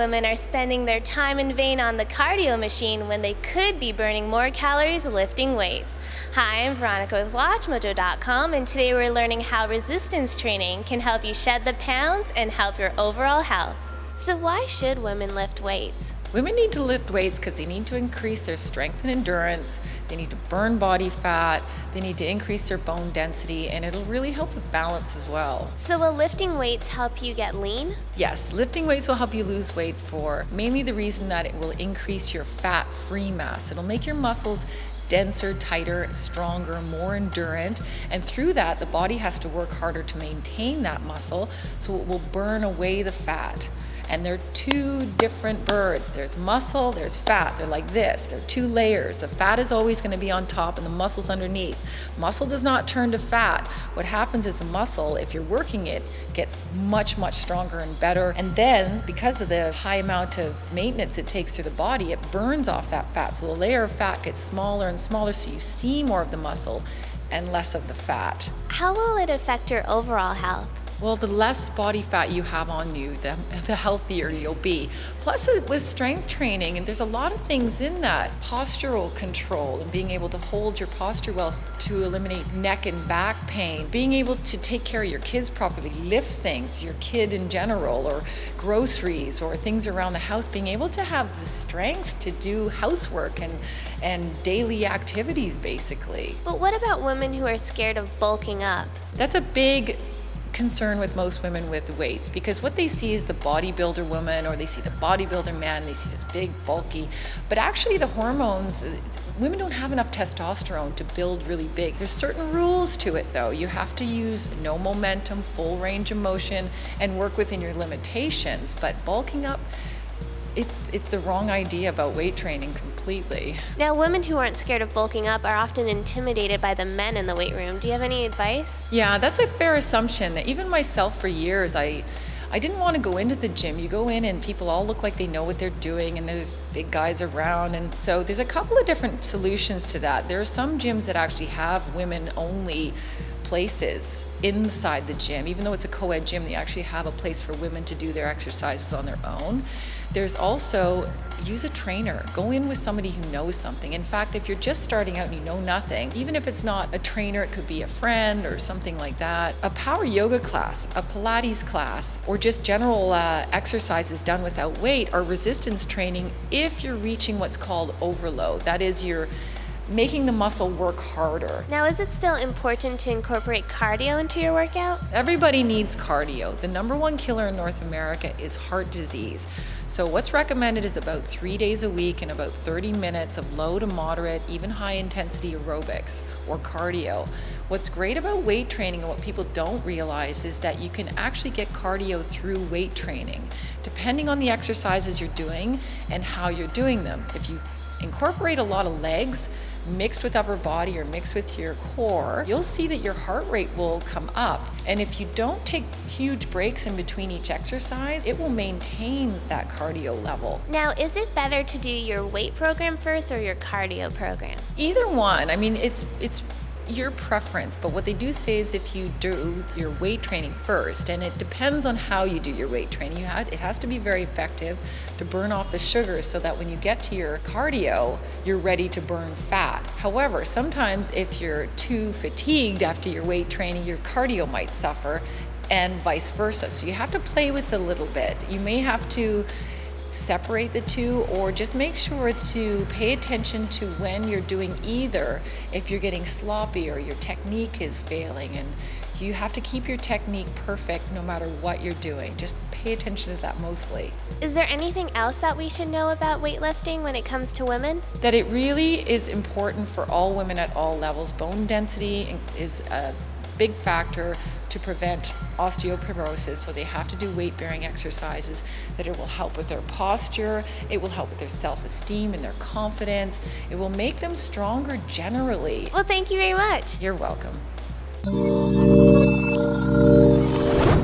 women are spending their time in vain on the cardio machine when they could be burning more calories lifting weights? Hi, I'm Veronica with WatchMojo.com, and today we're learning how resistance training can help you shed the pounds and help your overall health. So why should women lift weights? Women need to lift weights because they need to increase their strength and endurance, they need to burn body fat, they need to increase their bone density, and it'll really help with balance as well. So will lifting weights help you get lean? Yes, lifting weights will help you lose weight for mainly the reason that it will increase your fat-free mass. It'll make your muscles denser, tighter, stronger, more endurant, and through that the body has to work harder to maintain that muscle, so it will burn away the fat. And they're two different birds. There's muscle, there's fat. They're like this. They're two layers. The fat is always going to be on top and the muscle's underneath. Muscle does not turn to fat. What happens is the muscle, if you're working it, gets much, much stronger and better. And then, because of the high amount of maintenance it takes through the body, it burns off that fat. So the layer of fat gets smaller and smaller, so you see more of the muscle and less of the fat. How will it affect your overall health? Well, the less body fat you have on you, the healthier you'll be. Plus with strength training, and there's a lot of things in that. Postural control and being able to hold your posture well to eliminate neck and back pain. Being able to take care of your kids properly, lift things, your kid in general, or groceries or things around the house. Being able to have the strength to do housework and daily activities, basically. But what about women who are scared of bulking up? That's a big concern with most women with weights, because what they see is the bodybuilder woman, or they see the bodybuilder man, they see this big bulky, but actually the hormones, women don't have enough testosterone to build really big. There's certain rules to it though. You have to use no momentum, full range of motion, and work within your limitations. But bulking up, it's the wrong idea about weight training completely. Now, women who aren't scared of bulking up are often intimidated by the men in the weight room. Do you have any advice? Yeah, that's a fair assumption. Even myself, for years, I didn't want to go into the gym. You go in and people all look like they know what they're doing, and there's big guys around, and so there's a couple of different solutions to that. There are some gyms that actually have women-only places inside the gym. Even though it's a co-ed gym, they actually have a place for women to do their exercises on their own. There's also, use a trainer. Go in with somebody who knows something. In fact, if you're just starting out and you know nothing, even if it's not a trainer, it could be a friend or something like that. A power yoga class, a Pilates class, or just general exercises done without weight are resistance training if you're reaching what's called overload. That is, you're making the muscle work harder. Now, is it still important to incorporate cardio into your workout? Everybody needs cardio. The #1 killer in North America is heart disease. So what's recommended is about 3 days a week and about 30 minutes of low to moderate, even high intensity aerobics or cardio. What's great about weight training and what people don't realize is that you can actually get cardio through weight training, depending on the exercises you're doing and how you're doing them. If you incorporate a lot of legs mixed with upper body or mixed with your core, you'll see that your heart rate will come up. And if you don't take huge breaks in between each exercise, it will maintain that cardio level. Now, is it better to do your weight program first or your cardio program? Either one. I mean, it's your preference, but what they do say is if you do your weight training first, and it depends on how you do your weight training, it has to be very effective to burn off the sugars so that when you get to your cardio, you're ready to burn fat. However, sometimes if you're too fatigued after your weight training, your cardio might suffer, and vice versa. So you have to play with it a little bit. You may have to separate the two, or just make sure to pay attention to when you're doing either, if you're getting sloppy or your technique is failing, and you have to keep your technique perfect no matter what you're doing. Just pay attention to that mostly. Is there anything else that we should know about weightlifting when it comes to women? That it really is important for all women at all levels. Bone density is a big factor to prevent osteoporosis, so they have to do weight-bearing exercises, that it will help with their posture, it will help with their self-esteem and their confidence, it will make them stronger generally. Well, thank you very much. You're welcome.